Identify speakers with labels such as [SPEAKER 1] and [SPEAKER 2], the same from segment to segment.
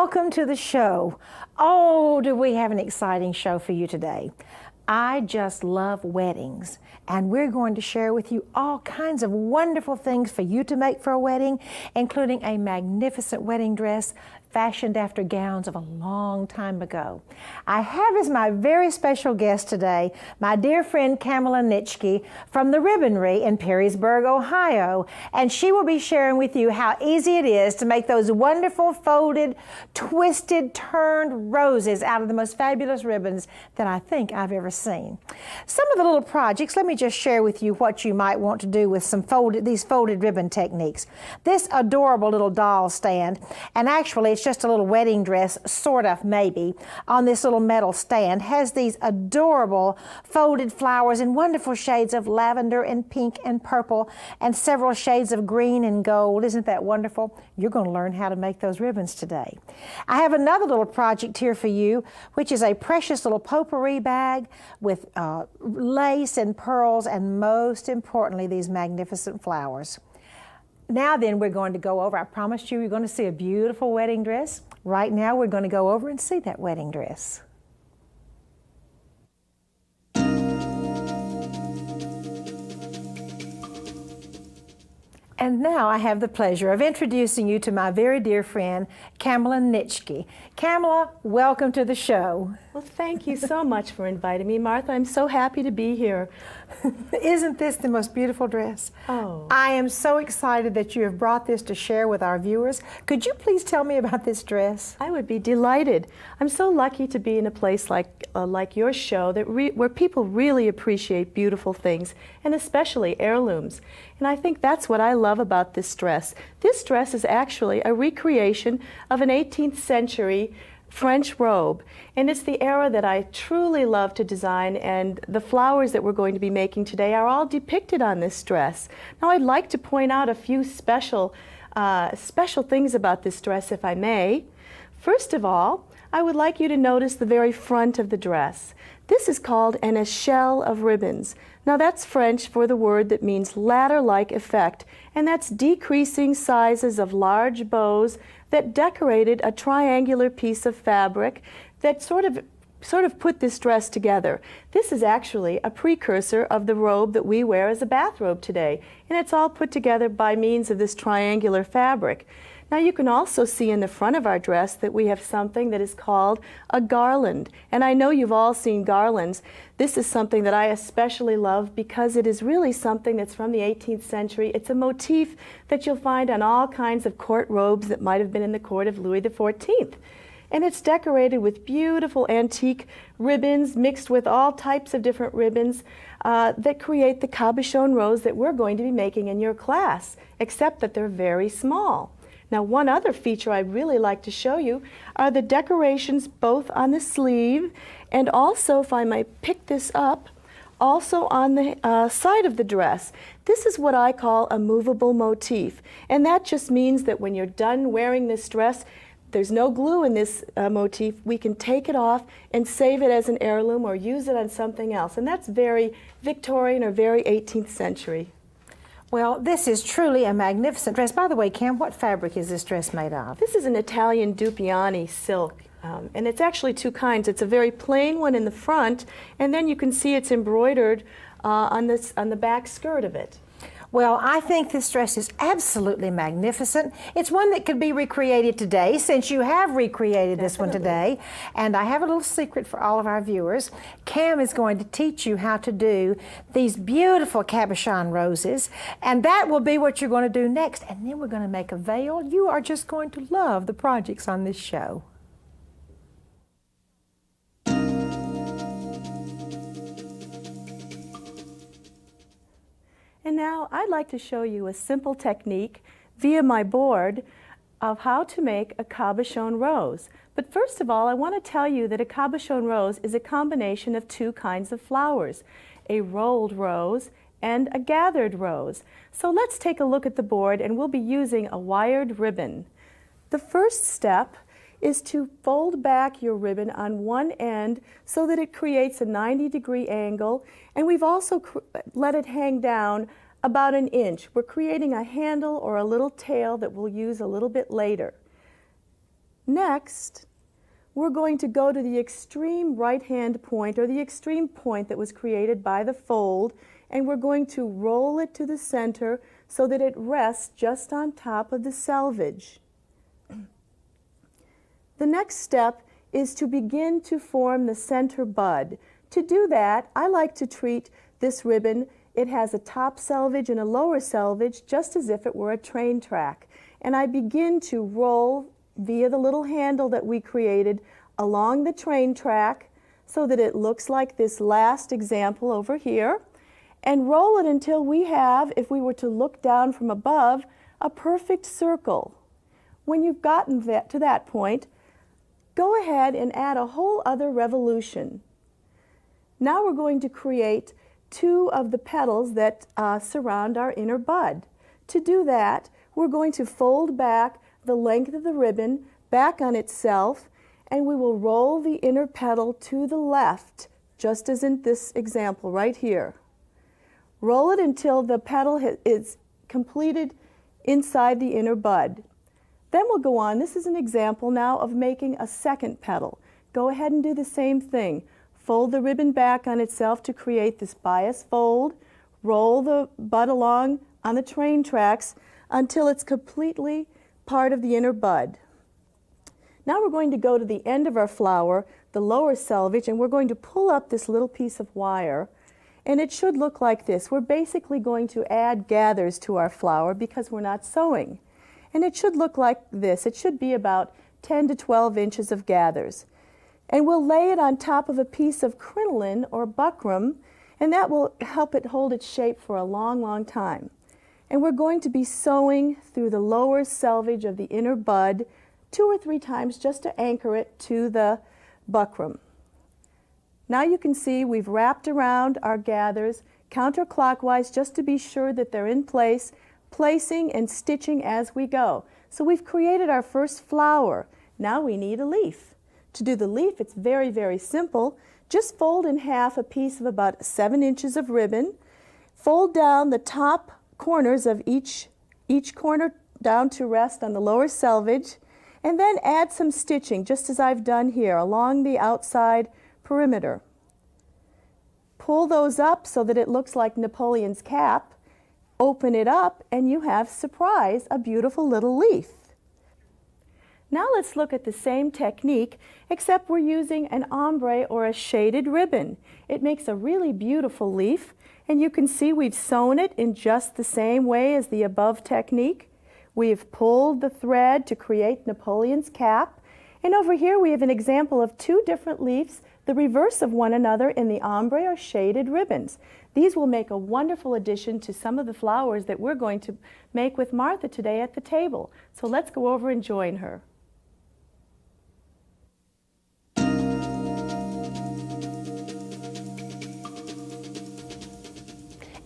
[SPEAKER 1] welcome to the show. Oh, do we have an exciting show for you today. I just love weddings, and we're going to share with you all kinds of wonderful things for you to make for a wedding, including a magnificent wedding dress fashioned after gowns of a long time ago. I have as my very special guest today my dear friend Kamala Nitschke from the Ribbonry in Perrysburg, Ohio, and she will be sharing with you how easy it is to make those wonderful folded, twisted, turned roses out of the most fabulous ribbons that I think I've ever seen. Some of the little projects, let me just share with you what you might want to do with some these folded ribbon techniques. This adorable little doll stand, and actually it's just a little wedding dress, sort of, maybe, on this little metal stand, has these adorable folded flowers in wonderful shades of lavender and pink and purple and several shades of green and gold. Isn't that wonderful? You're going to learn how to make those ribbons today. I have another little project here for you, which is a precious little potpourri bag with lace and pearls and, most importantly, these magnificent flowers. Now then, we're going to go over, I promised you, you're going to see a beautiful wedding dress. Right now, we're going to go over and see that wedding dress. And now I have the pleasure of introducing you to my very dear friend, Kamala Nitschke. Kamala, welcome to the show.
[SPEAKER 2] Well, thank you so much for inviting me, Martha. I'm so happy to be here.
[SPEAKER 1] Isn't this the most beautiful dress?
[SPEAKER 2] Oh.
[SPEAKER 1] I am so excited that you have brought this to share with our viewers. Could you please tell me about this dress?
[SPEAKER 2] I would be delighted. I'm so lucky to be in a place like your show where people really appreciate beautiful things, and especially heirlooms. And I think that's what I love about this dress. This dress is actually a recreation of an 18th century French robe, and it's the era that I truly love to design, and the flowers that we're going to be making today are all depicted on this dress. Now, I'd like to point out a few special things about this dress, if I may. First of all, I would like you to notice the very front of the dress. This is called an échelle of ribbons. Now, that's French for the word that means ladder-like effect, and that's decreasing sizes of large bows that decorated a triangular piece of fabric that sort of put this dress together. This is actually a precursor of the robe that we wear as a bathrobe today, and it's all put together by means of this triangular fabric. Now, you can also see in the front of our dress that we have something that is called a garland. And I know you've all seen garlands. This is something that I especially love because it is really something that's from the 18th century. It's a motif that you'll find on all kinds of court robes that might have been in the court of Louis XIV. And it's decorated with beautiful antique ribbons mixed with all types of different ribbons that create the cabochon rose that we're going to be making in your class, except that they're very small. Now, one other feature I'd really like to show you are the decorations both on the sleeve and also, if I might pick this up, also on the side of the dress. This is what I call a movable motif, and that just means that when you're done wearing this dress, there's no glue in this motif. We can take it off and save it as an heirloom or use it on something else, and that's very Victorian or very 18th century.
[SPEAKER 1] Well, this is truly a magnificent dress. By the way, Cam, what fabric is this dress made of?
[SPEAKER 2] This is an Italian Dupioni silk, and it's actually two kinds. It's a very plain one in the front, and then you can see it's embroidered on the back skirt of it.
[SPEAKER 1] Well, I think this dress is absolutely magnificent. It's one that could be recreated today, since you have recreated this one today. And I have a little secret for all of our viewers. Cam is going to teach you how to do these beautiful cabochon roses, and that will be what you're going to do next. And then we're going to make a veil. You are just going to love the projects on this show.
[SPEAKER 2] And now I'd like to show you a simple technique via my board of how to make a cabochon rose. But first of all, I want to tell you that a cabochon rose is a combination of two kinds of flowers, a rolled rose and a gathered rose. So let's take a look at the board, and we'll be using a wired ribbon. The first step is to fold back your ribbon on one end so that it creates a 90-degree angle, and we've also let it hang down about an inch. We're creating a handle or a little tail that we'll use a little bit later. Next, we're going to go to the extreme right-hand point, or the extreme point that was created by the fold, and we're going to roll it to the center so that it rests just on top of the selvage. The next step is to begin to form the center bud. To do that, I like to treat this ribbon, it has a top selvage and a lower selvage, just as if it were a train track. And I begin to roll via the little handle that we created along the train track so that it looks like this last example over here, and roll it until we have, if we were to look down from above, a perfect circle. When you've gotten to that point, go ahead and add a whole other revolution. Now we're going to create two of the petals that surround our inner bud. To do that, we're going to fold back the length of the ribbon back on itself, and we will roll the inner petal to the left, just as in this example right here. Roll it until the petal is completed inside the inner bud. Then we'll go on. This is an example now of making a second petal. Go ahead and do the same thing. Fold the ribbon back on itself to create this bias fold. Roll the bud along on the train tracks until it's completely part of the inner bud. Now we're going to go to the end of our flower, the lower selvage, and we're going to pull up this little piece of wire, and it should look like this. We're basically going to add gathers to our flower because we're not sewing. And it should look like this. It should be about 10 to 12 inches of gathers. And we'll lay it on top of a piece of crinoline or buckram, and that will help it hold its shape for a long, long time. And we're going to be sewing through the lower selvage of the inner bud 2 or 3 times just to anchor it to the buckram. Now you can see we've wrapped around our gathers counterclockwise just to be sure that they're in place, placing and stitching as we go. So we've created our first flower. Now we need a leaf. To do the leaf, it's very, very simple. Just fold in half a piece of about 7 inches of ribbon. Fold down the top corners of each corner down to rest on the lower selvage, and then add some stitching, just as I've done here, along the outside perimeter. Pull those up so that it looks like Napoleon's cap. Open it up, and you have, surprise, a beautiful little leaf. Now let's look at the same technique, except we're using an ombre or a shaded ribbon. It makes a really beautiful leaf, and you can see we've sewn it in just the same way as the above technique. We've pulled the thread to create Napoleon's cap, and over here we have an example of 2 different leaves, the reverse of one another in the ombre or shaded ribbons. These will make a wonderful addition to some of the flowers that we're going to make with Martha today at the table. So let's go over and join her.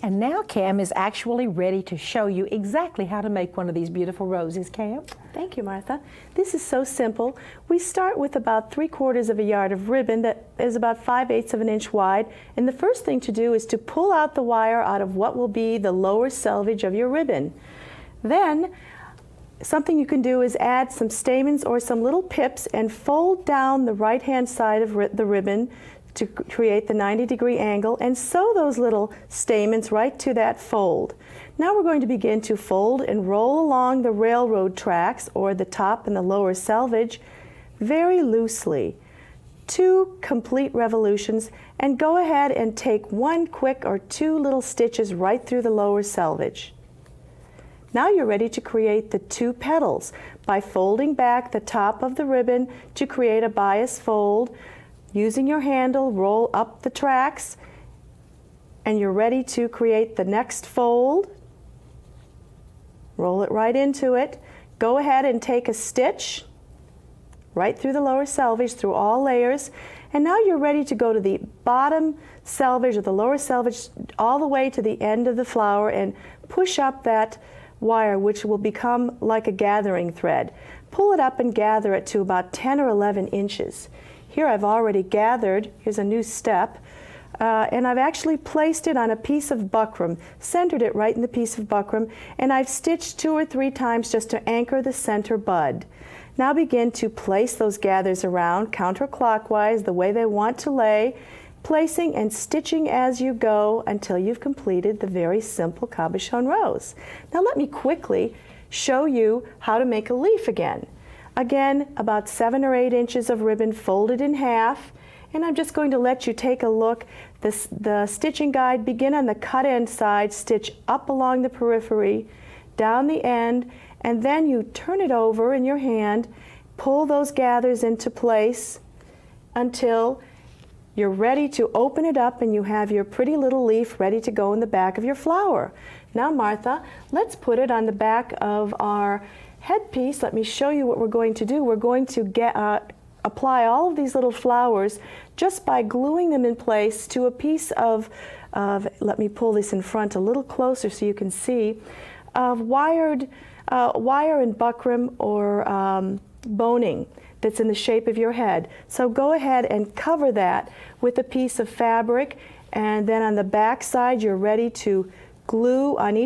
[SPEAKER 1] And now Cam is actually ready to show you exactly how to make one of these beautiful roses. Cam?
[SPEAKER 2] Thank you, Martha. This is so simple. We start with about 3/4 of a yard of ribbon that is about 5/8 of an inch wide. And the first thing to do is to pull out the wire out of what will be the lower selvage of your ribbon. Then, something you can do is add some stamens or some little pips and fold down the right-hand side of the ribbon to create the 90-degree angle, and sew those little stamens right to that fold. Now we're going to begin to fold and roll along the railroad tracks, or the top and the lower selvage, very loosely. 2 complete revolutions, and go ahead and take 1 quick or 2 little stitches right through the lower selvage. Now you're ready to create the 2 petals by folding back the top of the ribbon to create a bias fold. Using your handle, roll up the tracks, and you're ready to create the next fold. Roll it right into it. Go ahead and take a stitch right through the lower selvage, through all layers, and now you're ready to go to the bottom selvage or the lower selvage all the way to the end of the flower and push up that wire, which will become like a gathering thread. Pull it up and gather it to about 10 or 11 inches. Here I've already gathered, here's a new step, and I've actually placed it on a piece of buckram, centered it right in the piece of buckram, and I've stitched 2 or 3 times just to anchor the center bud. Now begin to place those gathers around counterclockwise, the way they want to lay, placing and stitching as you go until you've completed the very simple cabochon rose. Now let me quickly show you how to make a leaf again. Again, about 7 or 8 inches of ribbon folded in half, and I'm just going to let you take a look. The stitching guide, begin on the cut end side, stitch up along the periphery, down the end, and then you turn it over in your hand, pull those gathers into place until you're ready to open it up and you have your pretty little leaf ready to go in the back of your flower. Now, Martha, let's put it on the back of our headpiece. Let me show you what we're going to do. We're going to apply all of these little flowers just by gluing them in place to a piece of let me pull this in front a little closer so you can see, of wire and buckram or boning that's in the shape of your head. So go ahead and cover that with a piece of fabric, and then on the back side you're ready to glue in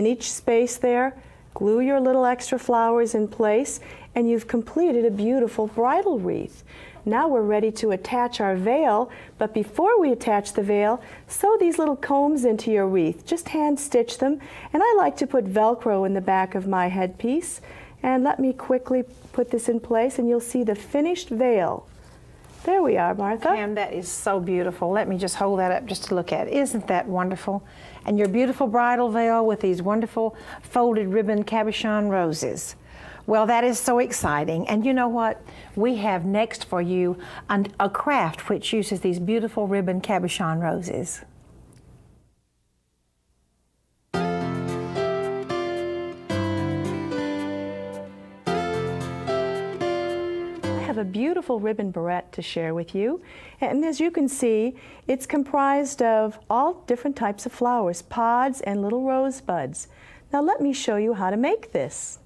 [SPEAKER 2] each space there, glue your little extra flowers in place, and you've completed a beautiful bridal wreath. Now we're ready to attach our veil, but before we attach the veil, sew these little combs into your wreath. Just hand stitch them, and I like to put Velcro in the back of my headpiece. And let me quickly put this in place and you'll see the finished veil. There we are, Martha.
[SPEAKER 1] Pam, that is so beautiful. Let me just hold that up just to look at. Isn't that wonderful? And your beautiful bridal veil with these wonderful folded ribbon cabochon roses. Well, that is so exciting. And you know what? We have next for you a craft which uses these beautiful ribbon cabochon roses.
[SPEAKER 2] A beautiful ribbon barrette to share with you, and as you can see, it's comprised of all different types of flowers, pods and little rosebuds. Now let me show you how to make this.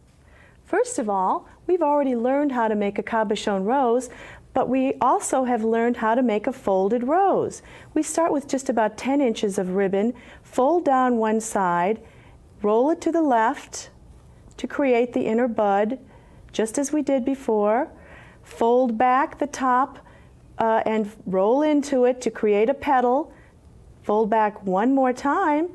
[SPEAKER 2] First of all, we've already learned how to make a cabochon rose, but we also have learned how to make a folded rose. We start with just about 10 inches of ribbon, fold down one side, roll it to the left to create the inner bud, just as we did before. Fold back the top and roll into it to create a petal. Fold back one more time,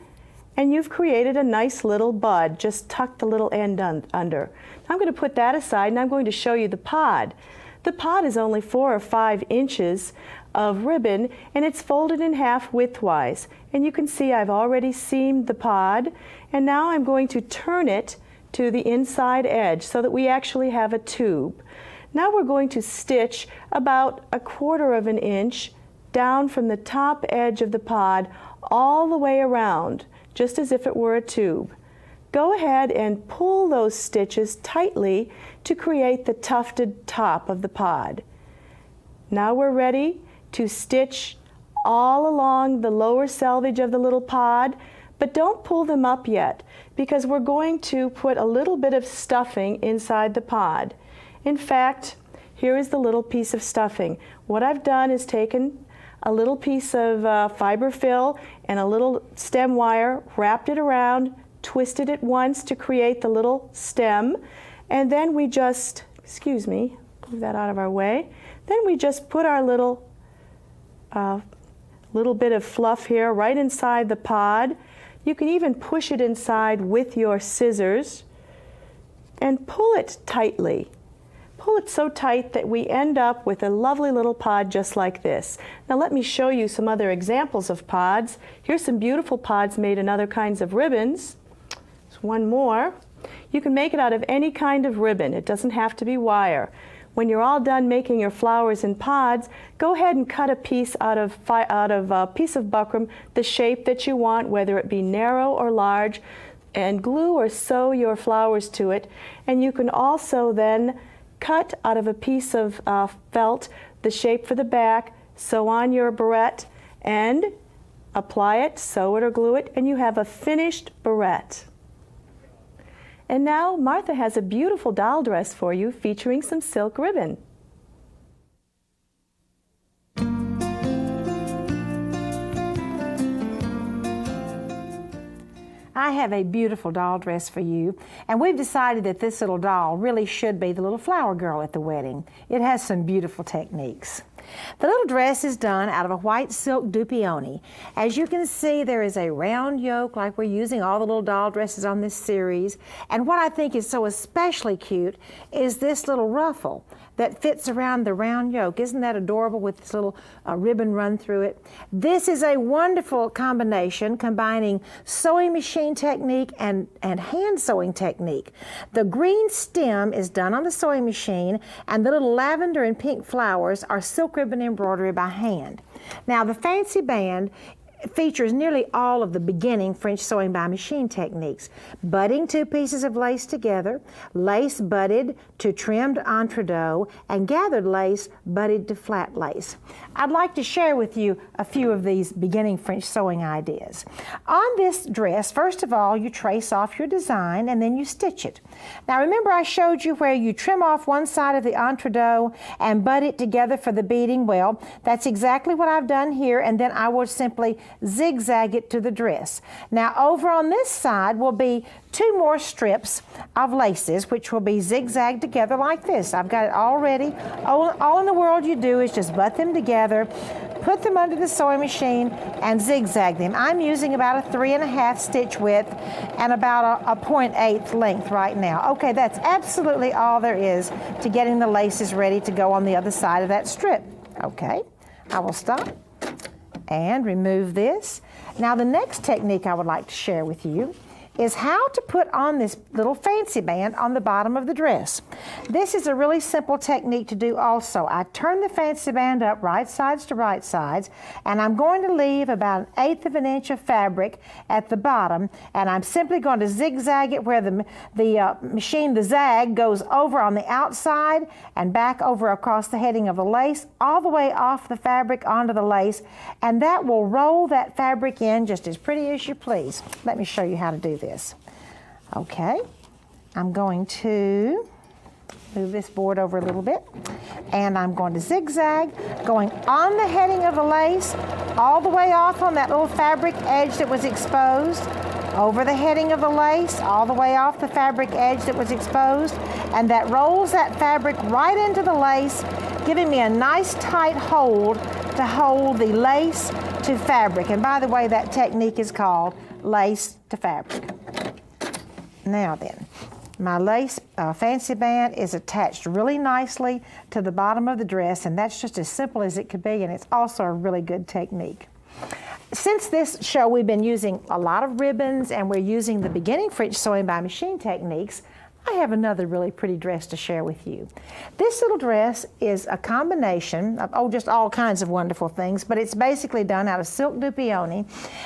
[SPEAKER 2] and you've created a nice little bud. Just tuck the little end under. Now I'm going to put that aside, and I'm going to show you the pod. The pod is only 4 or 5 inches of ribbon, and it's folded in half widthwise. And you can see I've already seamed the pod, and now I'm going to turn it to the inside edge so that we actually have a tube. Now we're going to stitch about 1/4 of an inch down from the top edge of the pod all the way around, just as if it were a tube. Go ahead and pull those stitches tightly to create the tufted top of the pod. Now we're ready to stitch all along the lower selvage of the little pod, but don't pull them up yet because we're going to put a little bit of stuffing inside the pod. In fact, here is the little piece of stuffing. What I've done is taken a little piece of fiber fill and a little stem wire, wrapped it around, twisted it once to create the little stem, and then we just, move that out of our way, then we just put our little bit of fluff here right inside the pod. You can even push it inside with your scissors and pull it tightly. Pull it so tight that we end up with a lovely little pod just like this. Now let me show you some other examples of pods. Here's some beautiful pods made in other kinds of ribbons. There's one more. You can make it out of any kind of ribbon. It doesn't have to be wire. When you're all done making your flowers in pods, go ahead and cut a piece out of a piece of buckram, the shape that you want, whether it be narrow or large, and glue or sew your flowers to it. And you can also then cut out of a piece of felt the shape for the back, sew on your barrette, and apply it, sew it or glue it, and you have a finished barrette. And now Martha has a beautiful doll dress for you featuring some silk ribbon.
[SPEAKER 1] I have a beautiful doll dress for you, and we've decided that this little doll really should be the little flower girl at the wedding. It has some beautiful techniques. The little dress is done out of a white silk dupioni. As you can see, there is a round yoke like we're using all the little doll dresses on this series. And what I think is so especially cute is this little ruffle that fits around the round yoke. Isn't that adorable with this little ribbon run through it? This is a wonderful combination combining sewing machine technique and hand sewing technique. The green stem is done on the sewing machine, and the little lavender and pink flowers are silk ribbon embroidery by hand. Now the fancy band features nearly all of the beginning French sewing by machine techniques. Butting two pieces of lace together, lace butted to trimmed entredeaux, and gathered lace butted to flat lace. I'd like to share with you a few of these beginning French sewing ideas. On this dress, first of all, you trace off your design and then you stitch it. Now remember I showed you where you trim off one side of the entredeaux and butt it together for the beading? Well, that's exactly what I've done here, and then I will simply zigzag it to the dress. Now over on this side will be two more strips of laces, which will be zigzagged together like this. I've got it all ready. All in the world you do is just butt them together, put them under the sewing machine, and zigzag them. I'm using about a 3.5 stitch width and about a 0.8 length right now. Okay, that's absolutely all there is to getting the laces ready to go on the other side of that strip. Okay, I will stop and remove this. Now the next technique I would like to share with you is how to put on this little fancy band on the bottom of the dress. This is a really simple technique to do also. I turn the fancy band up right sides to right sides, and I'm going to leave about 1/8 of an inch of fabric at the bottom, and I'm simply going to zigzag it where the zag goes over on the outside and back over across the heading of the lace, all the way off the fabric onto the lace, and that will roll that fabric in just as pretty as you please. Let me show you how to do this. Okay, I'm going to move this board over a little bit, and I'm going to zigzag, going on the heading of the lace, all the way off on that little fabric edge that was exposed, over the heading of the lace, all the way off the fabric edge that was exposed, and that rolls that fabric right into the lace, giving me a nice tight hold to hold the lace to fabric. And by the way, that technique is called lace to fabric. Now then, my lace fancy band is attached really nicely to the bottom of the dress, and that's just as simple as it could be, and it's also a really good technique. Since this show, we've been using a lot of ribbons, and we're using the beginning French sewing by machine techniques. I have another really pretty dress to share with you. This little dress is a combination of, just all kinds of wonderful things, but it's basically done out of silk dupioni,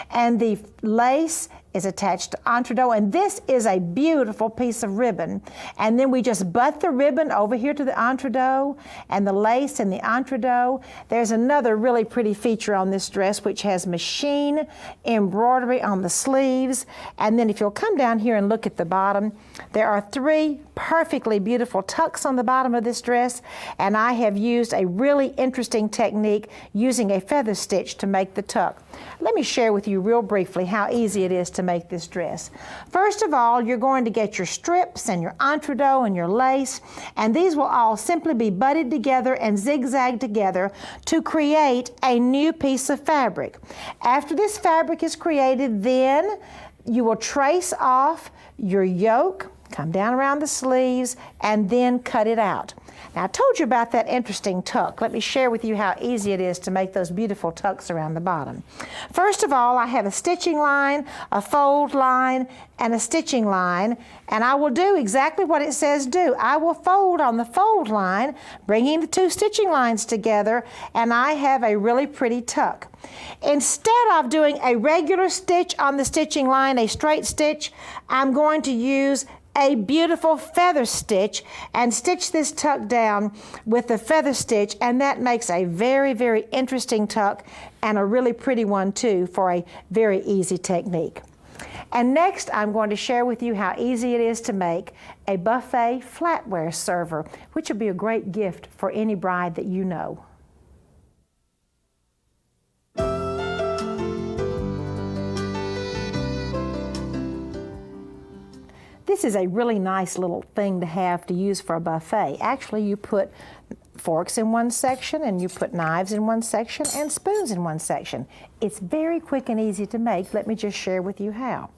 [SPEAKER 1] and the lace is attached to entredeaux, and this is a beautiful piece of ribbon. And then we just butt the ribbon over here to the entredeaux and the lace and the entredeaux. There's another really pretty feature on this dress, which has machine embroidery on the sleeves. And then if you'll come down here and look at the bottom, there are 3 perfectly beautiful tucks on the bottom of this dress, and I have used a really interesting technique using a feather stitch to make the tuck. Let me share with you real briefly how easy it is to make this dress. First of all, you're going to get your strips and your entredeaux and your lace, and these will all simply be butted together and zigzagged together to create a new piece of fabric. After this fabric is created, then you will trace off your yoke, come down around the sleeves, and then cut it out. Now, I told you about that interesting tuck. Let me share with you how easy it is to make those beautiful tucks around the bottom. First of all, I have a stitching line, a fold line, and a stitching line, and I will do exactly what it says do. I will fold on the fold line, bringing the 2 stitching lines together, and I have a really pretty tuck. Instead of doing a regular stitch on the stitching line, a straight stitch, I'm going to use a beautiful feather stitch and stitch this tuck down with the feather stitch, and that makes a very, very interesting tuck and a really pretty one too for a very easy technique. And next I'm going to share with you how easy it is to make a buffet flatware server, which would be a great gift for any bride that you know. This is a really nice little thing to have to use for a buffet. Actually, you put forks in one section, and you put knives in one section, and spoons in one section. It's very quick and easy to make. Let me just share with you how.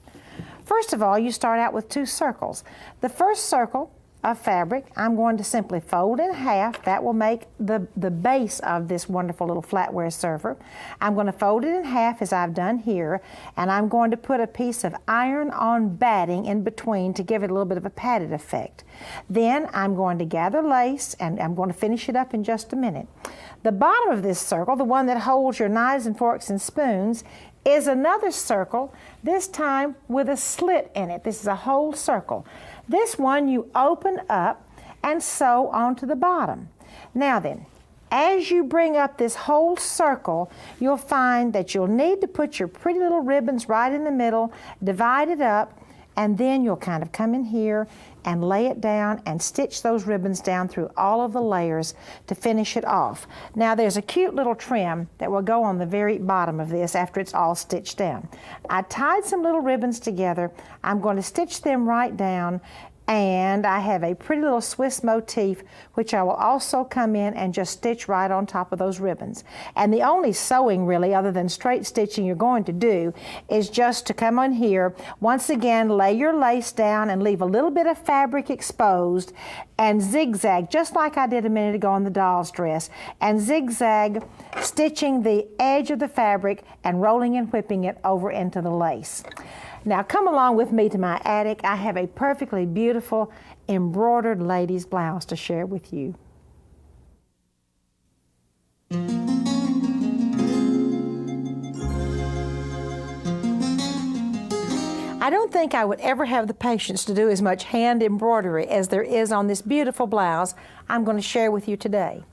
[SPEAKER 1] First of all, you start out with 2 circles. The first circle of fabric, I'm going to simply fold in half. That will make the base of this wonderful little flatware server. I'm going to fold it in half as I've done here, and I'm going to put a piece of iron-on batting in between to give it a little bit of a padded effect. Then I'm going to gather lace, and I'm going to finish it up in just a minute. The bottom of this circle, the one that holds your knives and forks and spoons, is another circle, this time with a slit in it. This is a whole circle. This one you open up and sew onto the bottom. Now then, as you bring up this whole circle, you'll find that you'll need to put your pretty little ribbons right in the middle, divide it up, and then you'll kind of come in here and lay it down and stitch those ribbons down through all of the layers to finish it off. Now there's a cute little trim that will go on the very bottom of this after it's all stitched down. I tied some little ribbons together. I'm going to stitch them right down, and I have a pretty little Swiss motif which I will also come in and just stitch right on top of those ribbons. And the only sewing really, other than straight stitching, you're going to do is just to come on here, once again lay your lace down and leave a little bit of fabric exposed and zigzag, just like I did a minute ago on the doll's dress, and zigzag, stitching the edge of the fabric and rolling and whipping it over into the lace. Now come along with me to my attic. I have a perfectly beautiful embroidered lady's blouse to share with you. I don't think I would ever have the patience to do as much hand embroidery as there is on this beautiful blouse I'm going to share with you today.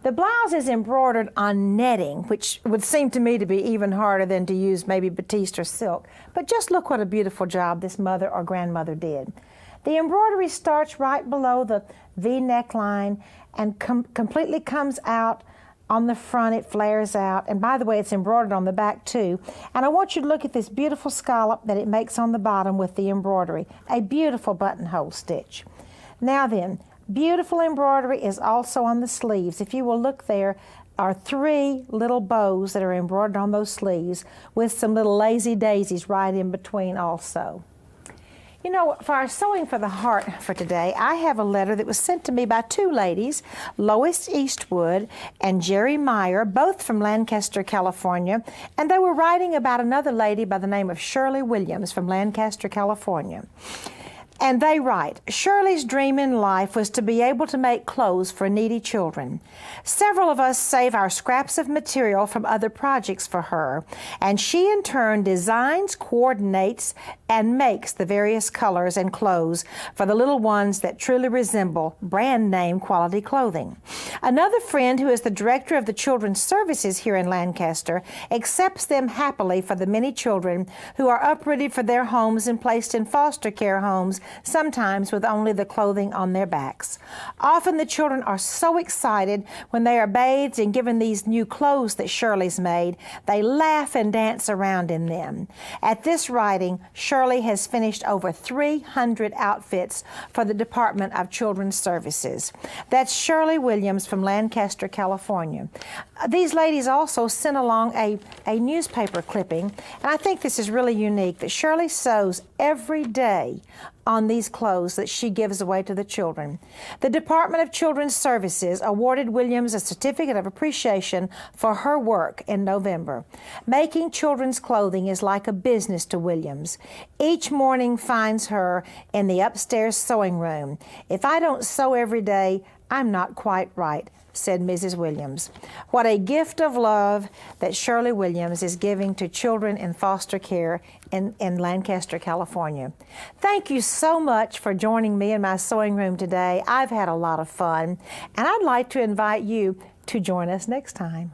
[SPEAKER 1] The blouse is embroidered on netting, which would seem to me to be even harder than to use maybe batiste or silk. But just look what a beautiful job this mother or grandmother did. The embroidery starts right below the V neckline and completely comes out on the front. It flares out. And by the way, it's embroidered on the back too. And I want you to look at this beautiful scallop that it makes on the bottom with the embroidery. A beautiful buttonhole stitch. Now then, beautiful embroidery is also on the sleeves. If you will look, there are 3 little bows that are embroidered on those sleeves with some little lazy daisies right in between also. You know, for our Sewing for the Heart for today, I have a letter that was sent to me by 2 ladies, Lois Eastwood and Jerry Meyer, both from Lancaster, California, and they were writing about another lady by the name of Shirley Williams from Lancaster, California. And they write, Shirley's dream in life was to be able to make clothes for needy children. Several of us save our scraps of material from other projects for her, and she in turn designs, coordinates, and makes the various colors and clothes for the little ones that truly resemble brand name quality clothing. Another friend who is the director of the Children's Services here in Lancaster accepts them happily for the many children who are uprooted for their homes and placed in foster care homes, sometimes with only the clothing on their backs. Often the children are so excited when they are bathed and given these new clothes that Shirley's made, they laugh and dance around in them. At this writing, Shirley has finished over 300 outfits for the Department of Children's Services. That's Shirley Williams from Lancaster, California. These ladies also sent along a newspaper clipping, and I think this is really unique, that Shirley sews every day on these clothes that she gives away to the children. The Department of Children's Services awarded Williams a certificate of appreciation for her work in November. Making children's clothing is like a business to Williams. Each morning finds her in the upstairs sewing room. If I don't sew every day, I'm not quite right, said Mrs. Williams. What a gift of love that Shirley Williams is giving to children in foster care in Lancaster, California. Thank you so much for joining me in my sewing room today. I've had a lot of fun, and I'd like to invite you to join us next time.